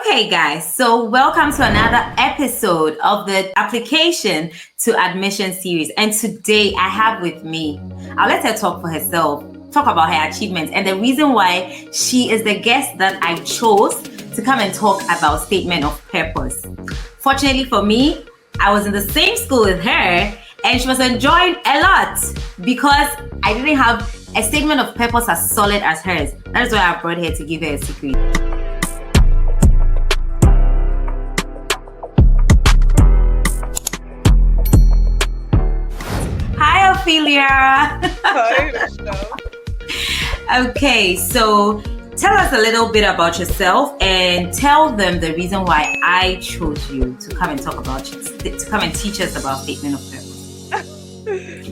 Okay, guys, so welcome to another episode of the application to admission series. And today I have with me, I'll let her talk for herself, talk about her achievements, and the reason why she is the guest that I chose to come and talk about statement of purpose. Fortunately for me, I was in the same school with her and she was enjoying a lot because I didn't have a statement of purpose as solid as hers. That is why I brought her to give her a secret. Hi, Ophelia. Hi, Michelle. Okay, so tell us a little bit about yourself and tell them the reason why I chose you to come and talk about, to come and teach us about statement of purpose.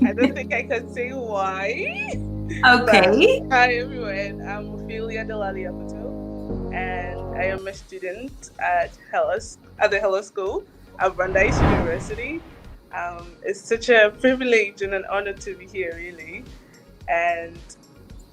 I don't think I can say why. Okay. But hi, everyone. I'm Ophelia Delali Apato, and I am a student at the Hello School at Brandeis University. It's such a privilege and an honor to be here, really. And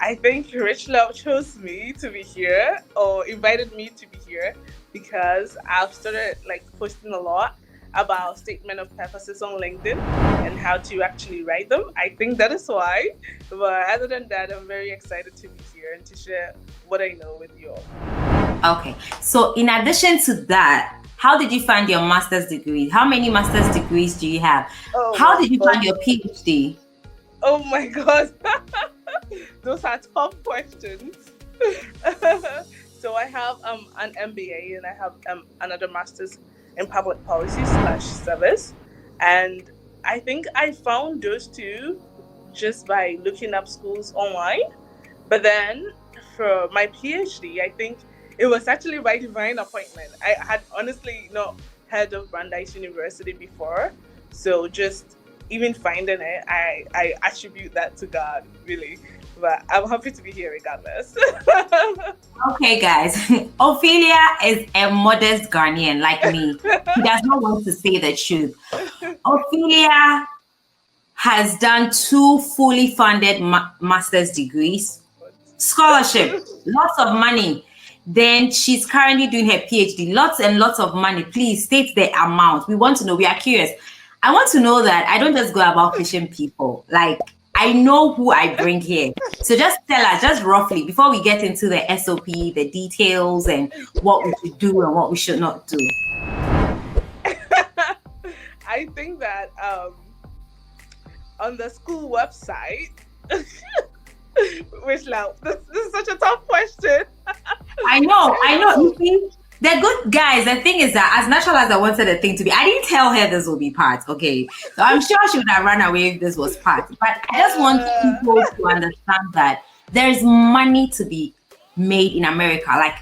I think Rich Love chose me to be here or invited me to be here because I've started posting a lot about statement of purposes on LinkedIn and how to actually write them. I think that is why. But other than that, I'm very excited to be here and to share what I know with you all. Okay. So in addition to that, how did you find your master's degree? How many master's degrees do you have? How did you find your PhD? Oh my God. Those are tough questions. So I have an MBA and I have another master's in public policy / service. And I think I found those two just by looking up schools online. But then for my PhD, I think it was actually by divine appointment. I had honestly not heard of Brandeis University before. So just even finding it, I attribute that to God, really. But I'm happy to be here regardless. Okay, guys. Ophelia is a modest Ghanaian like me. She does not want to say the truth. Ophelia has done 2 fully funded master's degrees, scholarship, lots of money. Then she's currently doing her PhD, lots and lots of money. Please state the amount. We want to know. We are curious. I want to know that I don't just go about fishing people. I know who I bring here. So just tell us, just roughly, before we get into the SOP, the details, and what we should do and what we should not do. I think that on the school website, which now this is such a tough question. I know. You see, the good guys, the thing is that as natural as I wanted the thing to be, I didn't tell her this will be part, okay? So I'm sure she would have run away if this was part. But I just want people to understand that there's money to be made in America.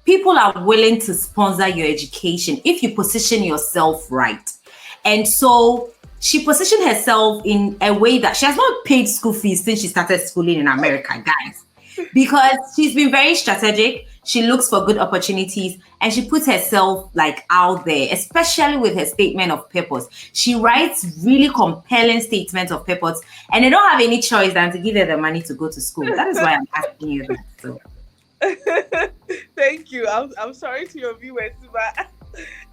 People are willing to sponsor your education if you position yourself right. And so she positioned herself in a way that she has not paid school fees since she started schooling in America, guys. Because she's been very strategic. She looks for good opportunities and she puts herself out there, especially with her statement of purpose. She writes really compelling statements of purpose and they don't have any choice than to give her the money to go to school. That is why I'm asking you that. So. Thank you. I'm sorry to your viewers, but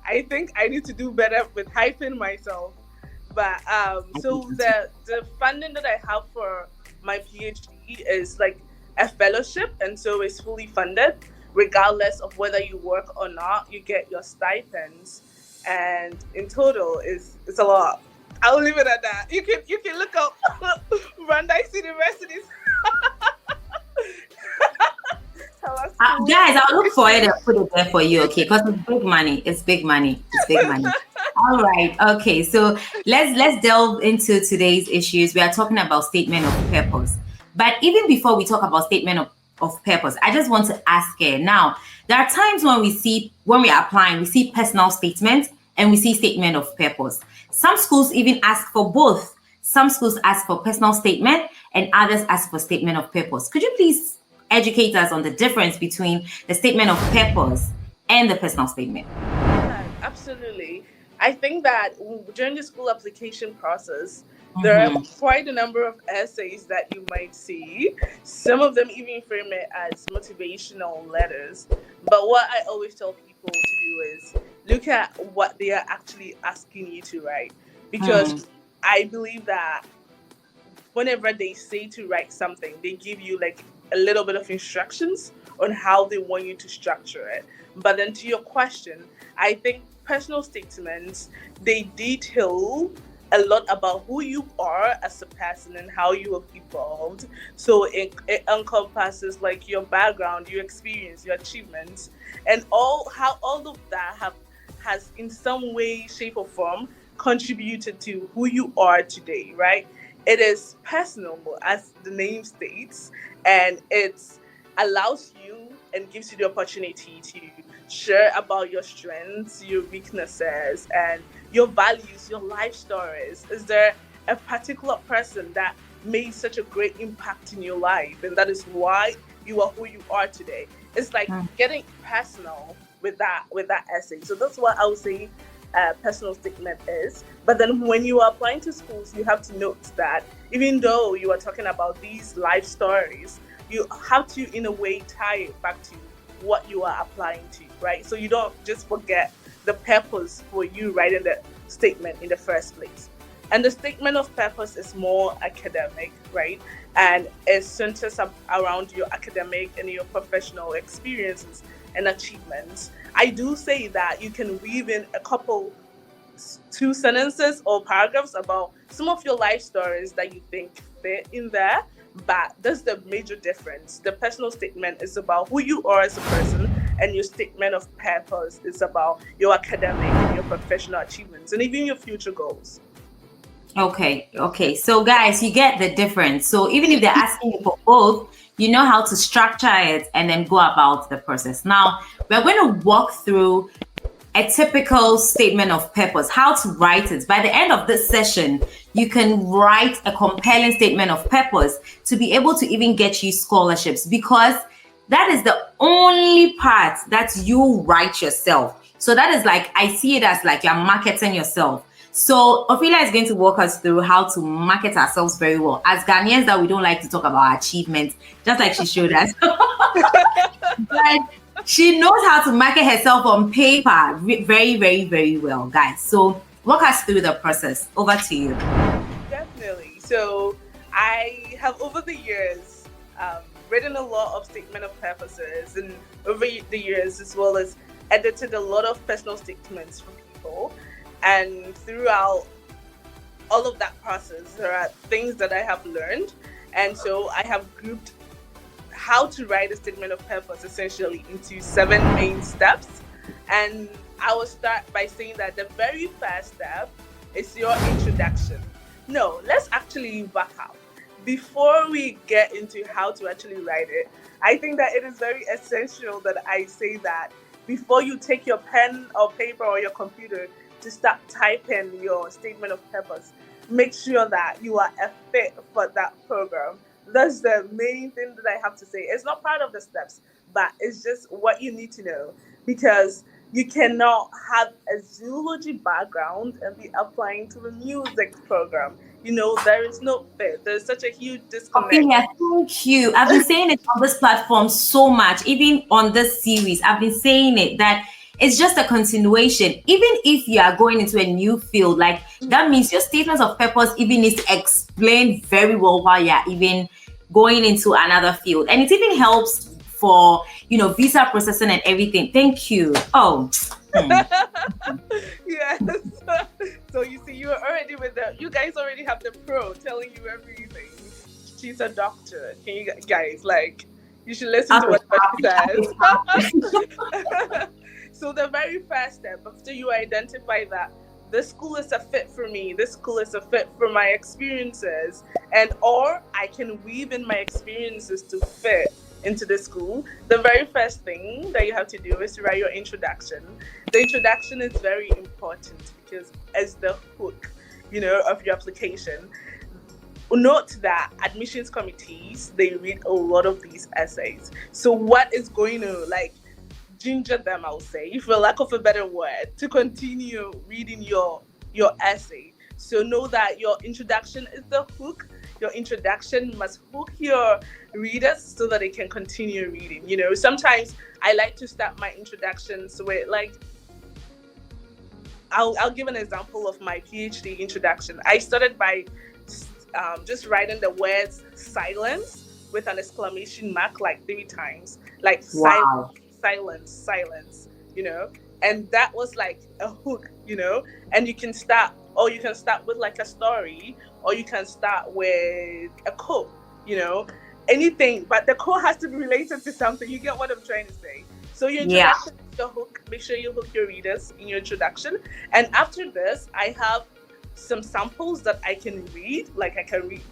I think I need to do better with hyping myself. But so the funding that I have for my PhD is a fellowship, and so it's fully funded regardless of whether you work or not. You get your stipends, and in total it's a lot. I'll leave it at that. You can look up Brandeis University's. Guys, I'll look for it and put it there for you, okay? Because it's big money. It's big money. All right. Okay. So let's delve into today's issues. We are talking about statement of purpose. But even before we talk about statement of purpose, I just want to ask her now, there are times when we are applying, we see personal statement and we see statement of purpose. Some schools even ask for both. Some schools ask for personal statement and others ask for statement of purpose. Could you please educate us on the difference between the statement of purpose and the personal statement? Yeah, absolutely. I think that during the school application process, there are quite a number of essays that you might see. Some of them even frame it as motivational letters. But what I always tell people to do look at what they are actually asking you to write. Hmm. Because I believe that whenever they say to write something, they give you like a little bit of instructions on how they want you to structure it. But then to your question, I think personal statements, they detail a lot about who you are as a person and how you have evolved. So it encompasses like your background, your experience, your achievements, and all how all of that have has in some way, shape, or form contributed to who you are today, right? It is personal, as the name states, and it allows you and gives you the opportunity to share about your strengths, your weaknesses, and your values, your life stories. Is there a particular person that made such a great impact in your life, and that is why you are who you are today? It's like getting personal with that essay. So that's what I would say personal statement is. But then when you are applying to schools, you have to note that even though you are talking about these life stories, you have to, in a way, tie it back to what you are applying to, right? So you don't just forget the purpose for you writing the statement in the first place. And the statement of purpose is more academic, right? And it centers around your academic and your professional experiences and achievements. I do say that you can weave in a couple, two sentences or paragraphs about some of your life stories that you think fit in there. But that's the major difference. The personal statement is about who you are as a person, and your statement of purpose is about your academic and your professional achievements and even your future goals. Okay, okay. So, guys, you get the difference. So, even if they're asking you for both, you know how to structure it and then go about the process. Now, we're going to walk through a typical statement of purpose, how to write it. By the end of this session, you can write a compelling statement of purpose to be able to even get you scholarships, because that is the only part that you write yourself. So that is like, I see it as like you're marketing yourself. So Ophelia is going to walk us through how to market ourselves very well. As Ghanaians, that we don't like to talk about our achievements, just like she showed us. But she knows how to market herself on paper very, very, very well, guys. So walk us through the process. Over to you. Definitely. So I have over the years written a lot of statement of purposes, and over the years as well as edited a lot of personal statements for people. And throughout all of that process, there are things that I have learned, and so I have grouped how to write a statement of purpose essentially into 7 main steps. And I will start by saying that the very first step is your introduction. No, let's actually back up. Before we get into how to actually write it, I think that it is very essential that I say that before you take your pen or paper or your computer to start typing your statement of purpose, make sure that you are a fit for that program. That's the main thing that I have to say. It's not part of the steps, but it's just what you need to know, because you cannot have a zoology background and be applying to the music program. You know, there is no fit. There's such a huge disconnect. Ophelia, thank you. I've been saying it on this platform so much, even on this series. I've been saying it that it's just a continuation. Even if you are going into a new field, like that means your statements of purpose even needs to explain very well why you're even going into another field. And it even helps for, visa processing and everything. Thank you. Oh. Yes. So you see, you are already with the. You guys already have the pro telling you everything. She's a doctor. Can you guys like? You should listen to what she says. So the very first step, after you identify that this school is a fit for me, this school is a fit for my experiences, and or I can weave in my experiences to fit into the school, the very first thing that you have to do is to write your introduction. The introduction is very important because as the hook, of your application. Note that admissions committees, they read a lot of these essays. So what is going to like ginger them, I'll say, for lack of a better word, to continue reading your essay. So know that your introduction is the hook. Your introduction must hook your readers so that they can continue reading. Sometimes I like to start my introductions with like I'll give an example of my PhD introduction. I started by just writing the words silence with an exclamation mark like 3 times, like silence, Wow. silence, silence, you know. And that was like a hook, you know. And you can start with like a story, or you can start with a quote, you know, anything. But the quote has to be related to something. You get what I'm trying to say? So your Yeah. introduction is the hook. Make sure you hook your readers in your introduction. And after this, I have some samples that I can read. Like I can read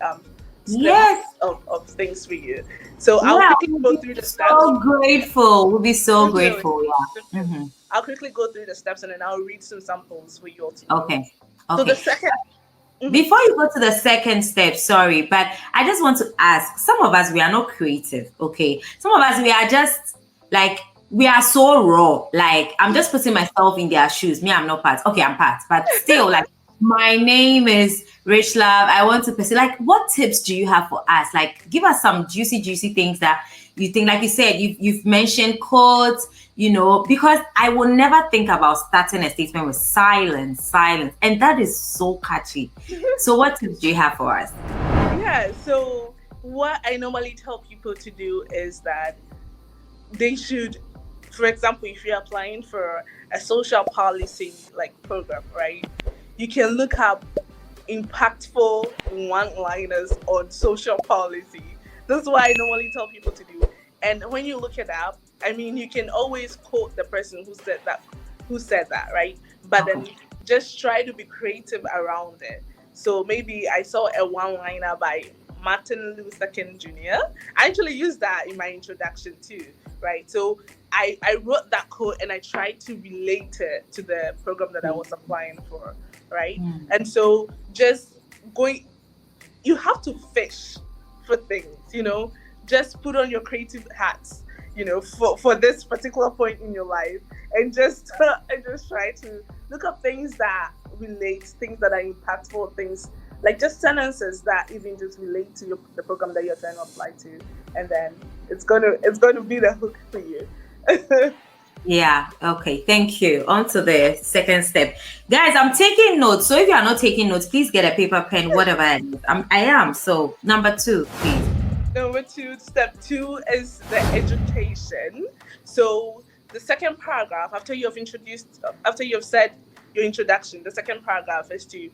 snippets Yes. of things for you. So I'll Yeah. quickly We'll go be through the steps. so grateful. We'll be so Definitely, grateful. Yeah. definitely. I'll quickly go through the steps and then I'll read some samples for you all to know. Okay. So the Okay. second, mhm. Before you go to the second step, sorry, but I just want to ask, some of us, we are not creative, okay? Some of us, we are just like, we are so raw. Like, I'm just putting myself in their shoes. Me, I'm not part. Okay, I'm part, but still, like, my name is Rich Love. I want to pursue. Like, what tips do you have for us? Like, give us some juicy things that you think, like you said, you've mentioned quotes, because I will never think about starting a statement with silence, silence. And that is so catchy. So what tips do you have for us? Yeah. So what I normally tell people to do is that they should, for example, if you're applying for a social policy like program, right? You can look up impactful one-liners on social policy. That's what I normally tell people to do. And when you look it up, I mean, you can always quote the person who said that, right? But then Okay. just try to be creative around it. So maybe I saw a one-liner by Martin Luther King Jr. I actually used that in my introduction too, right? So I wrote that quote and I tried to relate it to the program that I was applying for, right? Mm. And so just going, you have to fish for things, just put on your creative hats, for this particular point in your life, and just and just try to look up things that relate, things that are impactful, things like just sentences that even just relate to the program that you're trying to apply to, and then it's gonna be the hook for you. Yeah, okay, thank you. On to the second step. Guys, I'm taking notes. So if you are not taking notes, please get a paper, pen, whatever it is. I am. So number 2, please. Number two, step two is the education. So the second paragraph, after you've said your introduction, the second paragraph is to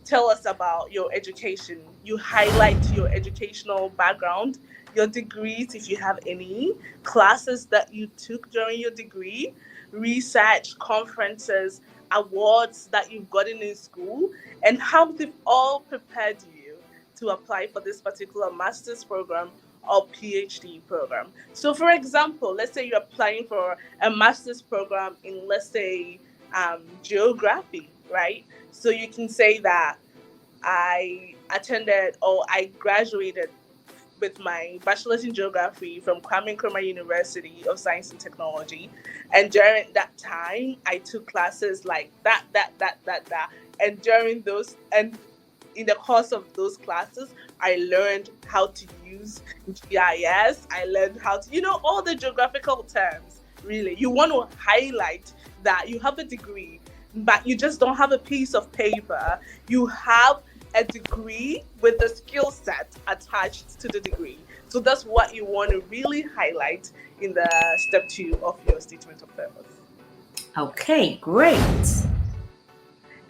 tell us about your education. You highlight your educational background, your degrees, if you have any, classes that you took during your degree, research, conferences, awards that you've gotten in school, and how they've all prepared you to apply for this particular master's program or PhD program. So, for example, let's say you're applying for a master's program in, let's say, geography, right? So you can say that I attended or I graduated with my bachelor's in geography from Kwame Nkrumah University of Science and Technology. And during that time, I took classes like that. And during those, and in the course of those classes, I learned how to use GIS. I learned how to, all the geographical terms, really. You want to highlight that you have a degree, but you just don't have a piece of paper. You have a degree with the skill set attached to the degree. So that's what you want to really highlight in the step two of your statement of purpose. Okay, great.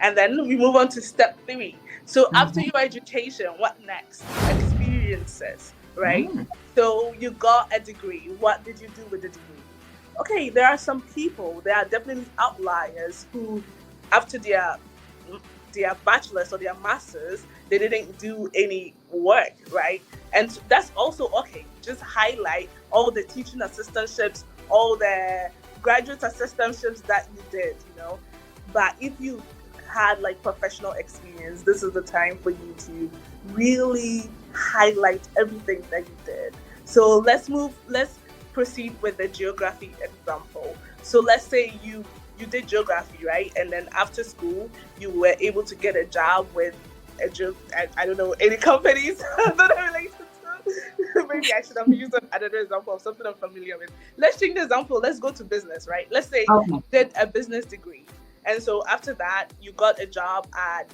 And then we move on to step three. So after Mhm. your education, what next? Experiences, right? Mm. So you got a degree. What did you do with the degree? Okay, there are some people, there are definitely outliers who, after their bachelor's or their master's, they didn't do any work, right? And that's also okay. Just highlight all the teaching assistantships, all the graduate assistantships that you did, But if you had like professional experience, this is the time for you to really highlight everything that you did. So let's proceed with the geography example. So let's say you did geography, right? And then after school, you were able to get a job with I don't know any companies that are related to. Maybe I should have used another example of something I'm familiar with. Let's change the example. Let's go to business, right? Let's say you Okay. did a business degree. And so after that, you got a job at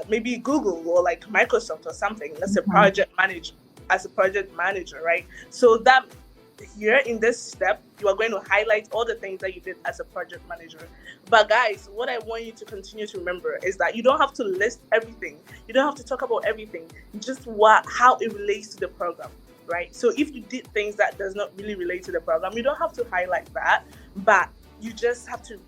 maybe Google or like Microsoft or something. That's a Mhm. project manager, as a project manager, right? So that here in this step, you are going to highlight all the things that you did as a project manager. But guys, what I want you to continue to remember is that you don't have to list everything. You don't have to talk about everything. Just how it relates to the program, right? So if you did things that does not really relate to the program, you don't have to highlight that, but you just have to,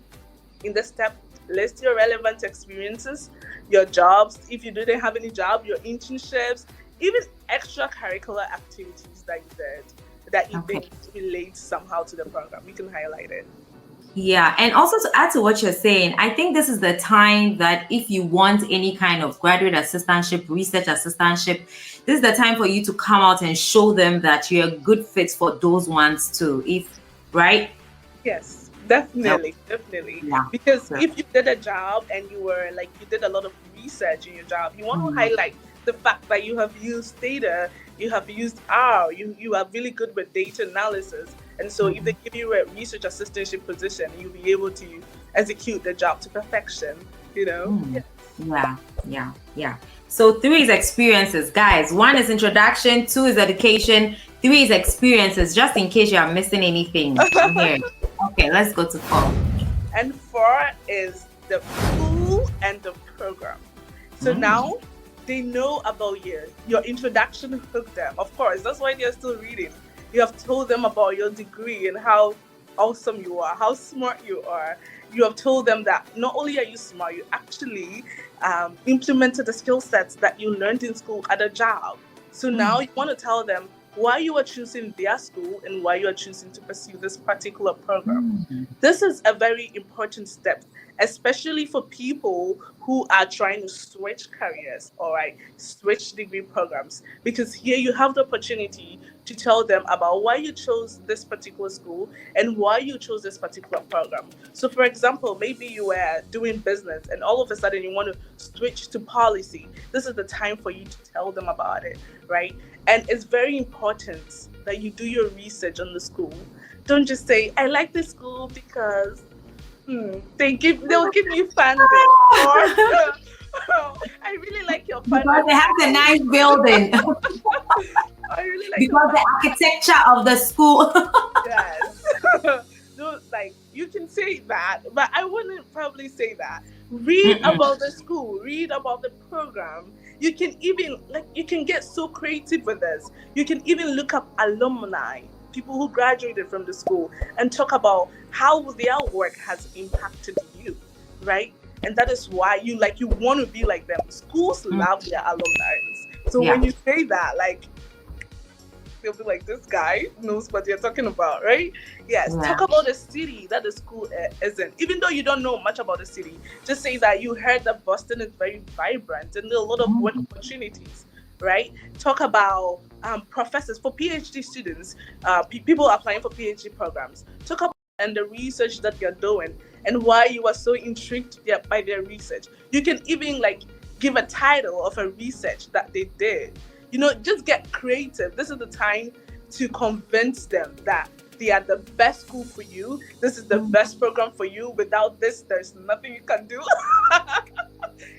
in this step, list your relevant experiences, your jobs. If you didn't have any job, your internships, even extracurricular activities that you did that you Okay. think relates somehow to the program. You can highlight it. Yeah, and also to add to what you're saying, I think this is the time that if you want any kind of graduate assistantship, research assistantship, this is the time for you to come out and show them that you're a good fit for those ones too. If right? Yes, Yep. definitely, definitely. Yeah. Because Sure. if you did a job and you were like, you did a lot of research in your job, you want to Mm. highlight the fact that you have used data, you have used R, you are really good with data analysis. And so if Mhm. they give you a research assistantship position, you'll be able to execute the job to perfection, you know? Mm. Yeah, yeah. So three is experiences, guys. One is introduction, two is education, three is experiences. Just in case you are missing anything, I'm here. Okay, let's go to four. And four is the school and the program. So Mm. now they know about your introduction hooked them. Of course, that's why they're still reading. You have told them about your degree and how awesome you are, how smart you are. You have told them that not only are you smart, you actually implemented the skill sets that you learned in school at a job. So now Mm. you want to tell them why you are choosing their school and why you are choosing to pursue this particular program. Mm. This is a very important step, especially for people who are trying to switch careers, all right, switch degree programs, because here you have the opportunity to tell them about why you chose this particular school and why you chose this particular program. So, for example, maybe you were doing business and all of a sudden you want to switch to policy. This is the time for you to tell them about it, right? And it's very important that you do your research on the school. Don't just say, I like this school because they'll give me funding, or I really like your Because funding they have the package. nice building. I really like your Because the funding package. architecture of the school. Yes. No, like you can say that, but I wouldn't probably say that. Read Mm-mm. about the school, read about the program. You can even you can get so creative with this. You can even look up alumni, people who graduated from the school, and talk about how their work has impacted you, right? And that is why you want to be like them. Schools Mm. love their alumni. So Yeah. when you say that, like they'll be like, this guy knows what you're talking about, right? Yes. Yeah. Talk about the city that the school is in. Even though you don't know much about the city, just say that you heard that Boston is very vibrant and there are a lot of work Mm. opportunities, right? Talk about professors for PhD students, people applying for PhD programs. Talk about and the research that you're doing and why you are so intrigued by their research. You can even give a title of a research that they did. Just get creative. This is the time to convince them that they are the best school for you. This is the Mm. best program for you. Without this, there's nothing you can do.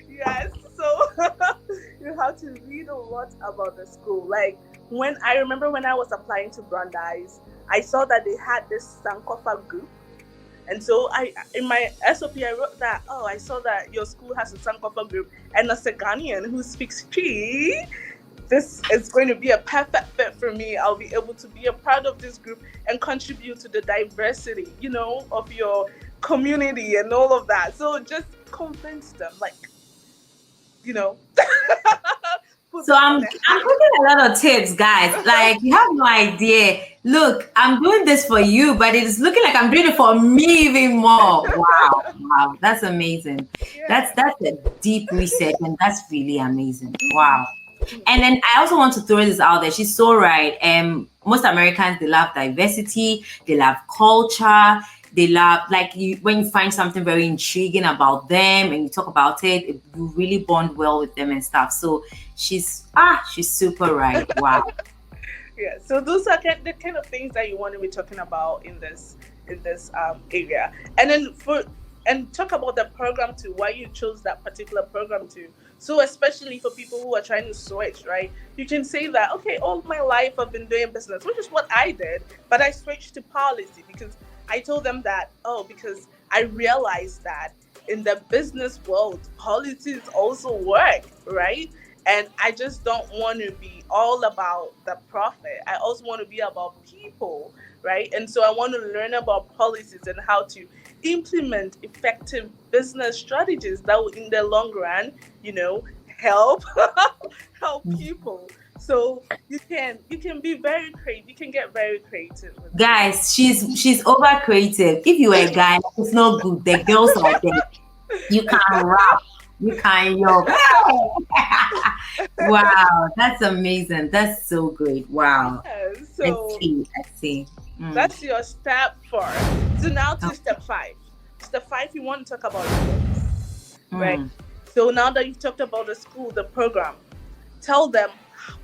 Yes, so you have to read a lot about the school. Like I remember when I was applying to Brandeis, I saw that they had this Sankofa group. And so in my SOP, I wrote that, oh, I saw that your school has a Sankofa group. And as a Ghanaian who speaks Cree, this is going to be a perfect fit for me. I'll be able to be a part of this group and contribute to the diversity, of your community and all of that. So just convince them, you know, put So them I'm on a I'm high. putting a lot of tips, guys. Like you have no idea. Look, I'm doing this for you, but it's looking like I'm doing it for me even more. Wow, that's amazing. That's Yeah. that's a deep research, and that's really amazing. Mhm. Wow. And then I also want to throw this out there. She's so right. Most Americans, they love diversity, they love culture, they love like you when you find something very intriguing about them and you talk about it, you really bond well with them and stuff. So she's super right. Wow. Yeah, so those are the kind of things that you want to be talking about in this area. And then for and talk about the program too, why you chose that particular program too. So especially for people who are trying to switch, right? You can say that, okay, all my life I've been doing business, which is what I did, but I switched to policy because I told them that, oh, because I realized that in the business world, policies also work, right? And I just don't want to be all about the profit. I also want to be about people, right? And so I want to learn about policies and how to implement effective business strategies that will, in the long run, help help people. So you can be very creative. You can get very creative with Guys, she's over creative. If you were a guy, it's not good. The girls are there. You can rap. You can yell. Wow, that's amazing. That's so great. Wow. it. I So see. I see. that's your step 4. So now to step 5. Step 5, you want to talk about your goals, right? Mm. So now that you've talked about the school, the program, tell them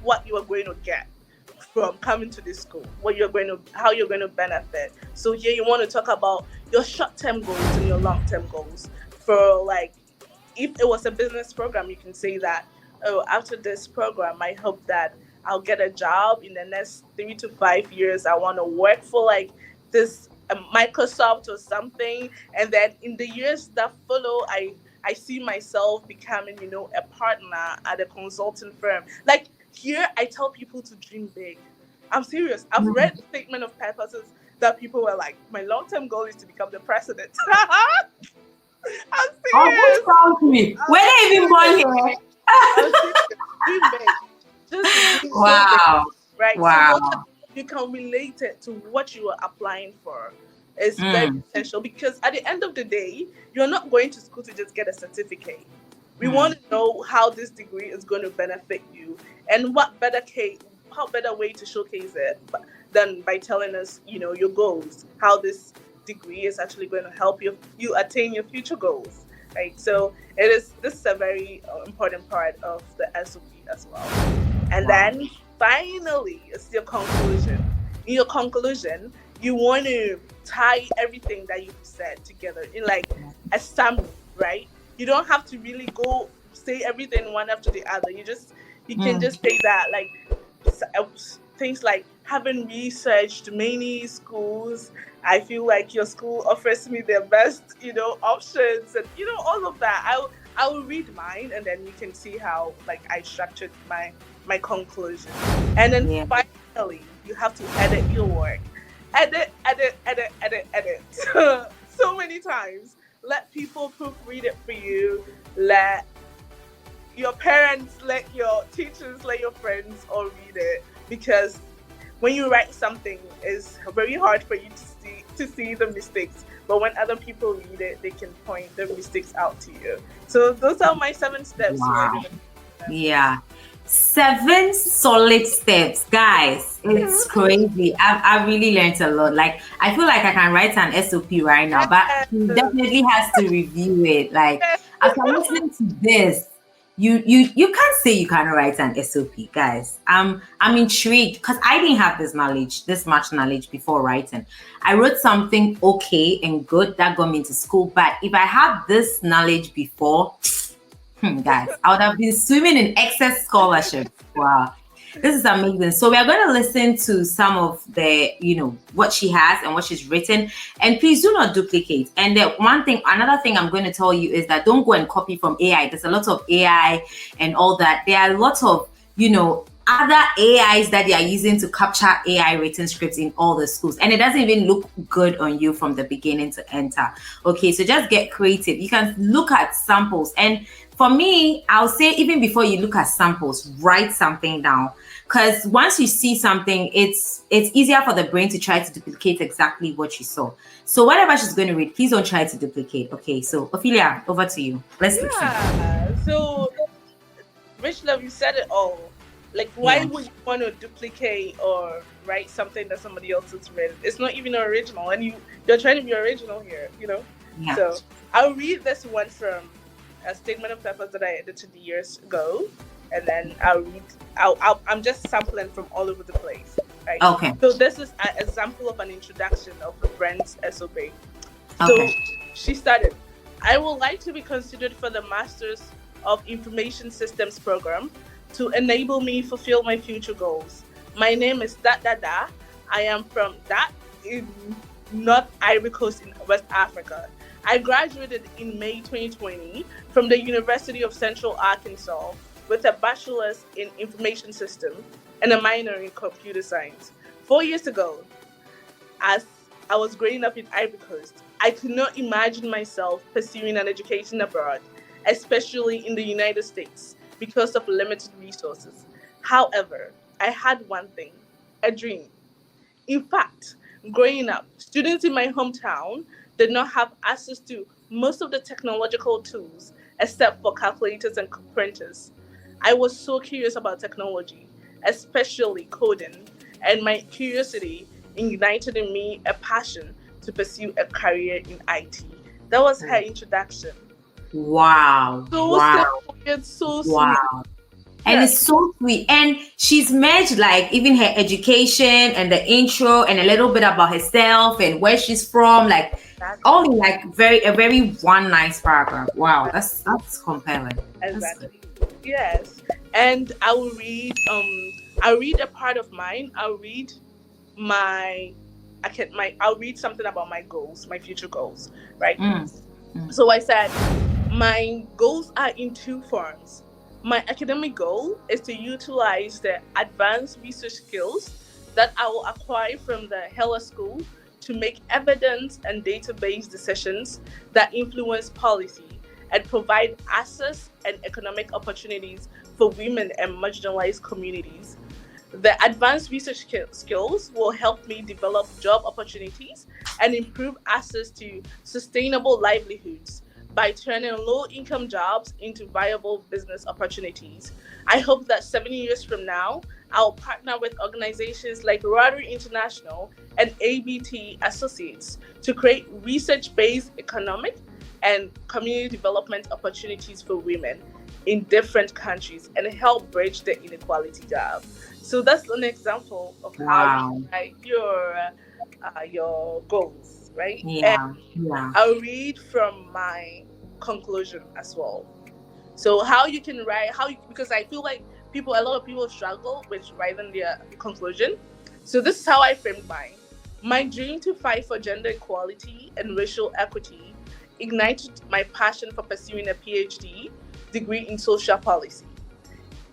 what you are going to get from coming to this school, how you're going to benefit. So here you want to talk about your short-term goals and your long-term goals. For like, if it was a business program, you can say that, oh, after this program, I hope that I'll get a job in the next 3 to 5 years. I want to work for like this Microsoft or something, and then in the years that follow, I see myself becoming, a partner at a consulting firm. Like here, I tell people to dream big. I'm serious. I've Mm. read statement of purposes that people were like, my long-term goal is to become the president. I'm Oh, serious. who told me? Were they even born here? I'm serious. Dream big. Just dream so big, Wow. right? So Wow. what you can relate it to what you are applying for is very Mm. essential, because at the end of the day, you're not going to school to just get a certificate. We Mm. want to know how this degree is going to benefit you, and how better way to showcase it than by telling us, your goals, how this degree is actually going to help you attain your future goals, right? So this is a very important part of the SOP as well. And Wow. then finally, it's your conclusion. In your conclusion, you want to tie everything that you've said together in like a summary, right? You don't have to really go say everything one after the other. You can Mm. just say that, like, things like having researched many schools. I feel like your school offers me the best, options, and all of that. I will read mine, and then you can see how like I structured my conclusion. And then Yeah. finally, you have to edit your work. Edit. So many times. Let people proofread it for you. Let your parents, let your teachers, let your friends all read it, because when you write something, it's very hard for you to see the mistakes. But when other people read it, they can point the mistakes out to you. So those are my 7 steps. Wow. Yeah. 7 solid steps, guys. It's crazy. I really learned a lot. Like, I feel like I can write an SOP right now, but he definitely has to review it. Like, after listening to this, you can't say you can't write an SOP, guys. I'm intrigued because I didn't have this much knowledge before writing. I wrote something okay and good that got me into school, but if I had this knowledge before, guys, I would have been swimming in excess scholarship. Wow. This is amazing. So we are going to listen to some of the, what she has and what she's written. And please do not duplicate. And another thing I'm going to tell you is that don't go and copy from AI. There's a lot of AI and all that. There are lots of, other AIs that they are using to capture AI written scripts in all the schools. And it doesn't even look good on you from the beginning to enter. Okay, so just get creative. You can look at samples. And for me, I'll say even before you look at samples, write something down. Because once you see something, it's easier for the brain to try to duplicate exactly what you saw. So whatever she's going to read, please don't try to duplicate. Okay, so Ophelia, over to you. Let's listen. Yeah. So, Rich Love, you said it all. Like, why would you want to duplicate or write something that somebody else has written? It's not even original, and you're trying to be original here, Yeah. So I'll read this one from a statement of purpose that I edited years ago, and then I'm just sampling from all over the place, right? Okay. So this is an example of an introduction of the brand's SOP. So Okay. she started, I would like to be considered for the Masters of Information Systems program to enable me fulfill my future goals. My name is Da. I am from that in North Ivory Coast in West Africa. I graduated in May 2020 from the University of Central Arkansas with a bachelor's in information systems and a minor in computer science. 4 years ago, as I was growing up in Ivory Coast, I could not imagine myself pursuing an education abroad, especially in the United States, because of limited resources. However, I had one thing, a dream. In fact, growing up, students in my hometown did not have access to most of the technological tools except for calculators and printers. I was so curious about technology, especially coding, and my curiosity ignited in me a passion to pursue a career in IT. That was her introduction. Wow. So Wow. simple, it's so sweet. Wow. And it's so sweet. And she's merged like even her education and the intro and a little bit about herself and where she's from, like all in like a very one nice paragraph. Wow, that's compelling. Exactly. Yes. And I'll read a part of mine. I'll read I'll read something about my goals, my future goals, right? So I said my goals are in two forms. My academic goal is to utilize the advanced research skills that I will acquire from the Hella School to make evidence and database decisions that influence policy and provide access and economic opportunities for women and marginalized communities. The advanced research skills will help me develop job opportunities and improve access to sustainable livelihoods by turning low-income jobs into viable business opportunities. I hope that 7 years from now, I'll partner with organizations like Rotary International and ABT Associates to create research-based economic and community development opportunities for women in different countries and help bridge the inequality gap. So that's an example of how you write your goals, right? Yeah. I'll read from my conclusion as well. So how you can write, because I feel like a lot of people struggle with writing their conclusion. So this is how I framed mine. My dream to fight for gender equality and racial equity ignited my passion for pursuing a PhD degree in social policy.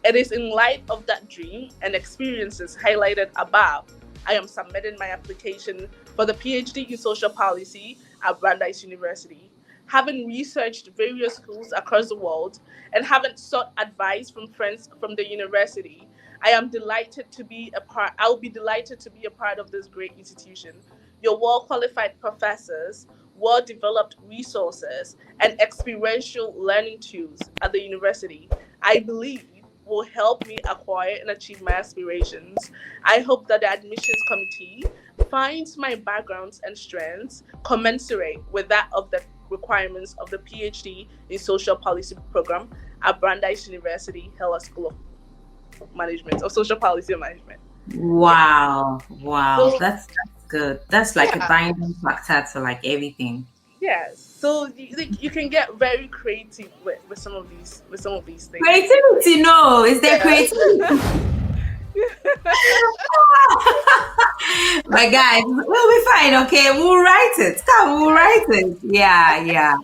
It is in light of that dream and experiences highlighted above, I am submitting my application for the PhD in social policy at Brandeis University. Having researched various schools across the world and having sought advice from friends from the university, I will be delighted to be a part of this great institution. Your well-qualified professors, well-developed resources, and experiential learning tools at the university, I believe will help me acquire and achieve my aspirations. I hope that the admissions committee finds my backgrounds and strengths commensurate with that of the requirements of the PhD in Social Policy program at Brandeis University Hella School of Management or Social Policy Management. Wow. So, that's good. That's like a binding factor to like everything. Yes. So you can get very creative with some of these things. Creativity, no, is there creativity? My guys, we'll be fine. Okay, we'll write it. Come, we'll write it. Yeah.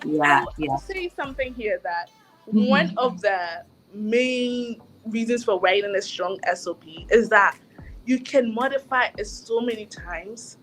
I'll say something here that one of the main reasons for writing a strong SOP is that you can modify it so many times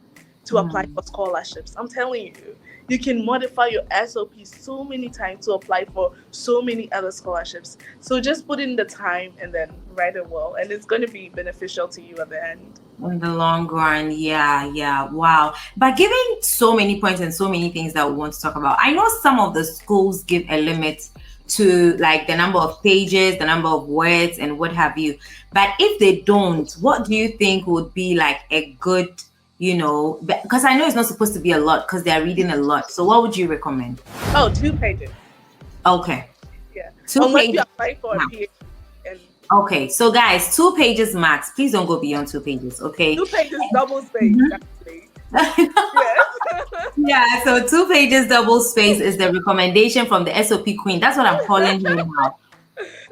to apply for scholarships. I'm telling you, you can modify your SOP so many times to apply for so many other scholarships. So just put in the time and then write it well, and it's going to be beneficial to you at the end. In the long run, yeah. Wow. But given so many points and so many things that we want to talk about, I know some of the schools give a limit to like the number of pages, the number of words, and what have you. But if they don't, what do you think would be like a good, because I know it's not supposed to be a lot because they're reading a lot. So what would you recommend? 2 pages. Okay. Yeah. 2 Unless pages. you apply for a PhD. Okay, so guys, 2 pages max. Please don't go beyond 2 pages, okay? 2 pages double space, actually. Yes. Yeah, so 2 pages double space is the recommendation from the SOP queen. That's what I'm calling her now.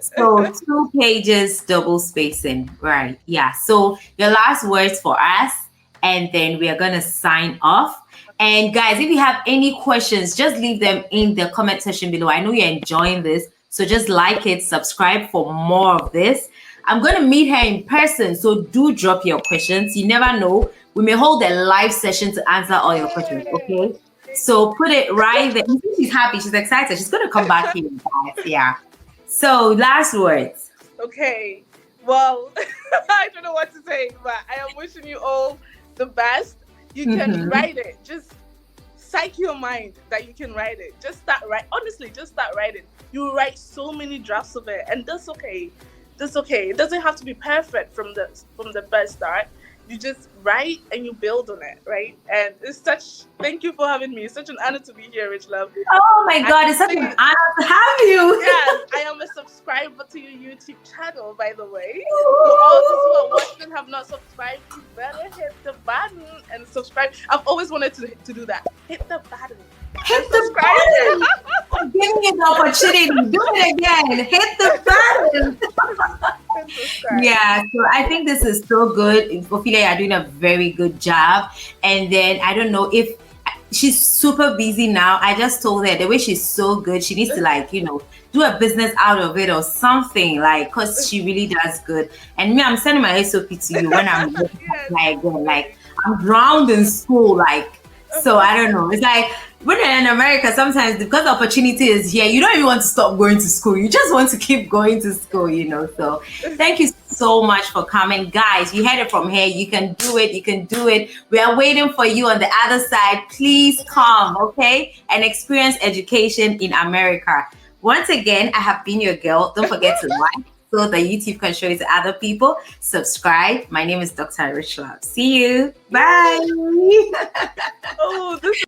So 2 pages double spacing. Right. Yeah. So your last words for us, and then we are gonna sign off. And guys, if you have any questions, just leave them in the comment section below. I know you're enjoying this. So just like it, subscribe for more of this. I'm going to meet her in person. So do drop your questions. You never know. We may hold a live session to answer all your questions. Okay. So put it right there. She's happy. She's excited. She's going to come back here, guys. Yeah. So last words. Okay. Well, I don't know what to say, but I am wishing you all the best. You can write it. Just psych your mind that you can write it. Just start write. Honestly, just start writing. You write so many drafts of it, and that's okay. That's okay. It doesn't have to be perfect from the best start. You just write and you build on it, right? And it's such. Thank you for having me. It's such an honor to be here, Rich Love. Oh my God, it's such an honor to have you. Yes, I am a subscriber to your YouTube channel, by the way. So all those who are watching have not subscribed, you better hit the button and subscribe. I've always wanted to do that. Hit the button. Hit the button. Give me an opportunity. Do it again. Hit the button. Yeah, so I think this is so good. Ophelia, you're doing a very good job. And then I don't know if she's super busy now. I just told her the way she's so good, she needs to do a business out of it or something, because she really does good. And me, I'm sending my SOP to you when I'm I'm drowned in school, so I don't know. It's like when you're in America, sometimes because the opportunity is here, you don't even want to stop going to school. You just want to keep going to school, So thank you so much for coming. Guys, you heard it from here. You can do it. You can do it. We are waiting for you on the other side. Please come, okay? And experience education in America. Once again, I have been your girl. Don't forget to like so that YouTube can show it to other people. Subscribe. My name is Dr. Rich Love. See you. Bye. Oh, this